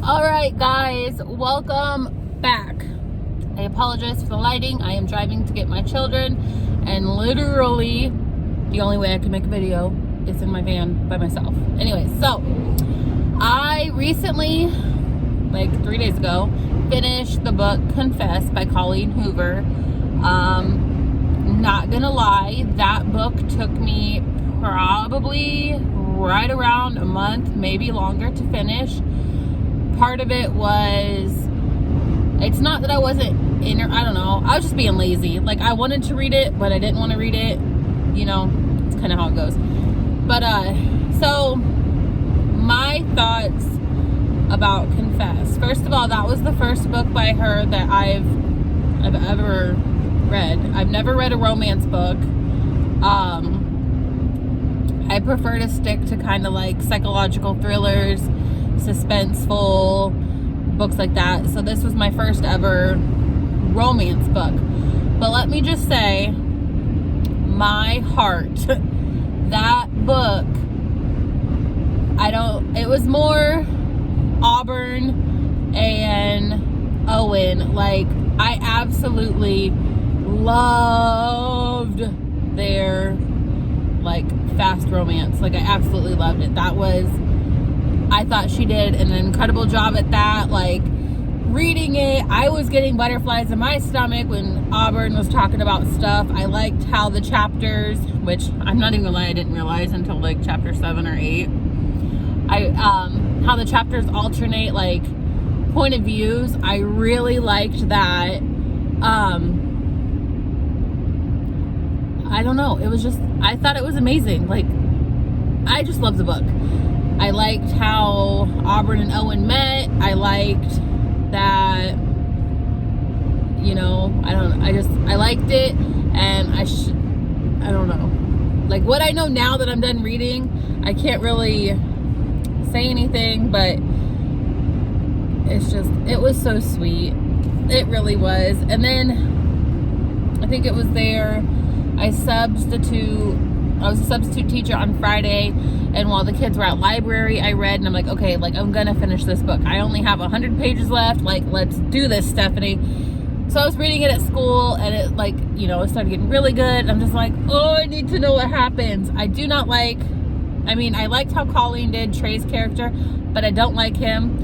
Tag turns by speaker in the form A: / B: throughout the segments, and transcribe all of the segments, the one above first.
A: All right, guys, welcome back. I apologize for the lighting. I am driving to get my children, and literally the only way I can make a video is in my van by myself. Anyway, so I recently, like 3 days ago, finished the book Confess by Colleen Hoover. Not gonna lie, that book took me probably right around a month, maybe longer, to finish. Part of it was, it's not that I wasn't I don't know, I was just being lazy. Like, I wanted to read it, but I didn't want to read it. You know, it's kind of how it goes. But, so, my thoughts about Confess. First of all, that was the first book by her that I've ever read. I've never read a romance book. I prefer to stick to kind of like psychological thrillers, suspenseful books like that. So this was my first ever romance book. But let me just say, my heart, that book, it was more Auburn and Owen. Like, I absolutely loved their like fast romance. Like, I absolutely loved it. I thought she did an incredible job at that. Like, reading it, I was getting butterflies in my stomach when Auburn was talking about stuff. I liked how the chapters, which I'm not even gonna lie, I didn't realize until like chapter 7 or 8. How the chapters alternate like point of views. I really liked that. I don't know. It was just, I thought it was amazing. Like, I just loved the book. I liked how Auburn and Owen met. I liked that, you know, I liked it. And I don't know. Like, what I know now that I'm done reading, I can't really say anything, but it's just, it was so sweet. It really was. And then I think it was there, I was a substitute teacher on Friday, and while the kids were at library, I read, and I'm like, okay, like, I'm gonna finish this book. I only have 100 pages left. Like, let's do this, Stephanie. So I was reading it at school, and it, like, you know, it started getting really good. I'm just like, oh, I need to know what happens. I liked how Colleen did Trey's character, but I don't like him.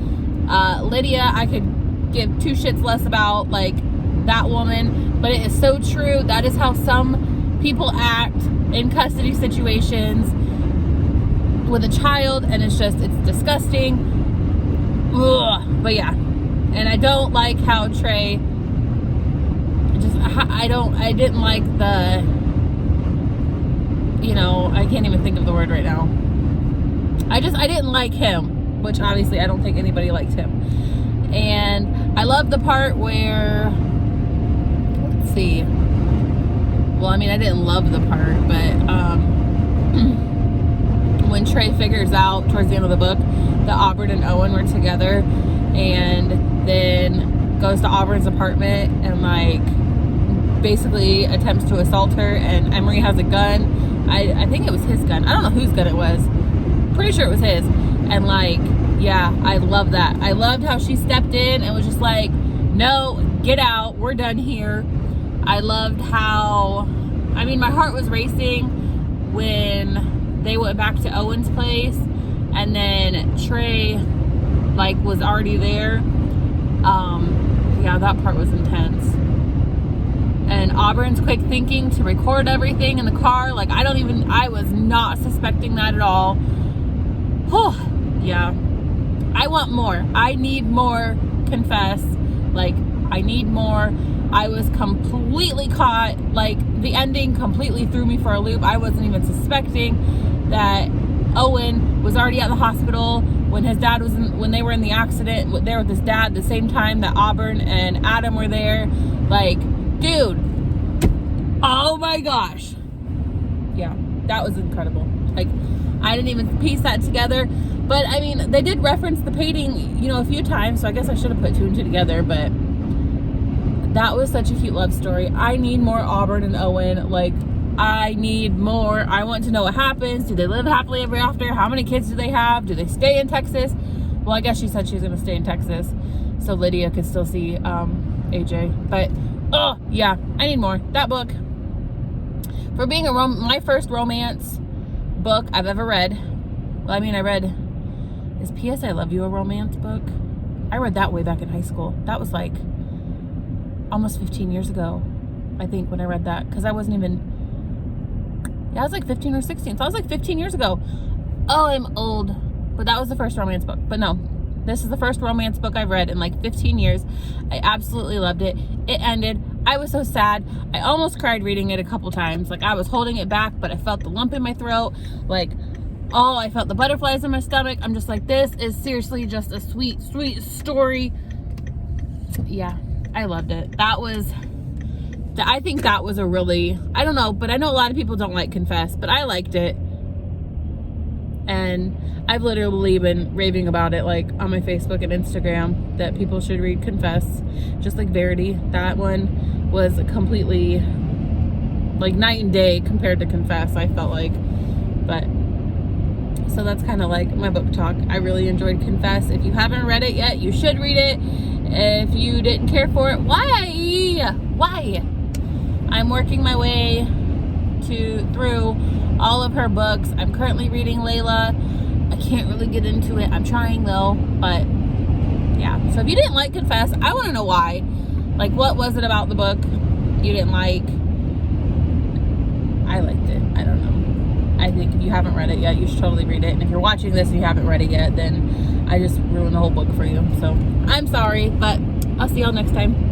A: Lydia, I could give two shits less about, like, that woman, but it is so true. That is how some people act in custody situations with a child, and it's disgusting. Ugh. But yeah, and I don't like how Trey I didn't like the, you know, I can't even think of the word right now. I didn't like him, which obviously I don't think anybody liked him. And I love the part where, let's see, well, I mean, I didn't love the part, but when Trey figures out towards the end of the book that Auburn and Owen were together, and then goes to Auburn's apartment and like basically attempts to assault her, and Emery has a gun. I think it was his gun. I don't know whose gun it was. Pretty sure it was his. And like, yeah, I love that. I loved how she stepped in and was just like, no, get out. We're done here. I loved how, I mean, my heart was racing when they went back to Owen's place, and then Trey, like, was already there. Yeah, that part was intense. And Auburn's quick thinking to record everything in the car. Like, I was not suspecting that at all. Oh, yeah. I want more. I need more Confess. Like, I need more. I was completely caught. Like, the ending completely threw me for a loop. I wasn't even suspecting that Owen was already at the hospital when his dad when they were in the accident there with his dad, the same time that Auburn and Adam were there. Like, dude, oh my gosh. Yeah, that was incredible. Like, I didn't even piece that together. But I mean, they did reference the painting, you know, a few times, so I guess I should have put two and two together. But that was such a cute love story. I need more Auburn and Owen. Like, I need more. I want to know what happens. Do they live happily ever after? How many kids do they have? Do they stay in Texas? Well, I guess she said she was going to stay in Texas so Lydia could still see AJ. But, oh, yeah, I need more. That book, for being my first romance book I've ever read. Well, I mean, I read, is P.S. I Love You a romance book? I read that way back in high school. That was like almost 15 years ago, I think, when I read that. Because I wasn't even, yeah, I was like 15 or 16. So I was like 15 years ago. Oh, I'm old. But that was the first romance book. But no, this is the first romance book I've read in like 15 years. I absolutely loved it. It ended. I was so sad. I almost cried reading it a couple times. Like, I was holding it back, but I felt the lump in my throat. Like, oh, I felt the butterflies in my stomach. I'm just like, this is seriously just a sweet, sweet story. Yeah, I loved it. I think that was a really, I don't know, but I know a lot of people don't like Confess, but I liked it. And I've literally been raving about it, like, on my Facebook and Instagram, that people should read Confess. Just like Verity. That one was completely, like, night and day compared to Confess, I felt like. But, so that's kind of like my book talk. I really enjoyed Confess. If you haven't read it yet, you should read it. If you didn't care for it, why? I'm working my way through all of her books. I'm currently reading Layla. I can't really get into it. I'm trying though, but yeah. So if you didn't like Confess, I want to know why. Like, what was it about the book you didn't like? I liked it. I don't know. I think if you haven't read it yet, you should totally read it. And if you're watching this and you haven't read it yet, then I just ruined the whole book for you. So I'm sorry, but I'll see y'all next time.